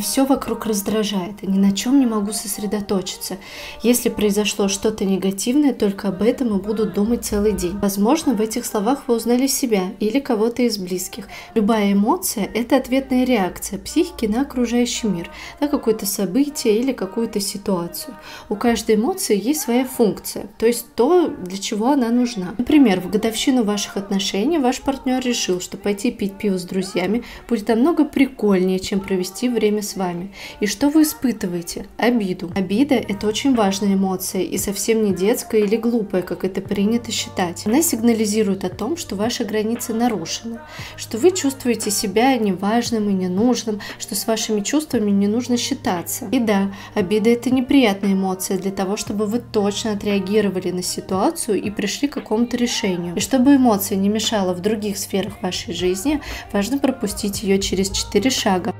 Все вокруг раздражает, и ни на чем не могу сосредоточиться. Если произошло что-то негативное, только об этом и буду думать целый день. Возможно, в этих словах вы узнали себя или кого-то из близких. Любая эмоция – это ответная реакция психики на окружающий мир, на какое-то событие или какую-то ситуацию. У каждой эмоции есть своя функция, то есть то, для чего она нужна. Например, в годовщину ваших отношений ваш партнер решил, что пойти пить пиво с друзьями будет намного прикольнее, чем провести время с вами. И что вы испытываете? Обиду. Обида – это очень важная эмоция и совсем не детская или глупая, как это принято считать. Она сигнализирует о том, что ваша граница нарушена, что вы чувствуете себя неважным и ненужным, что с вашими чувствами не нужно считаться. И да, обида – это неприятная эмоция для того, чтобы вы точно отреагировали на ситуацию и пришли к какому-то решению. И чтобы эмоция не мешала в других сферах вашей жизни, важно пропустить ее через 4 шага.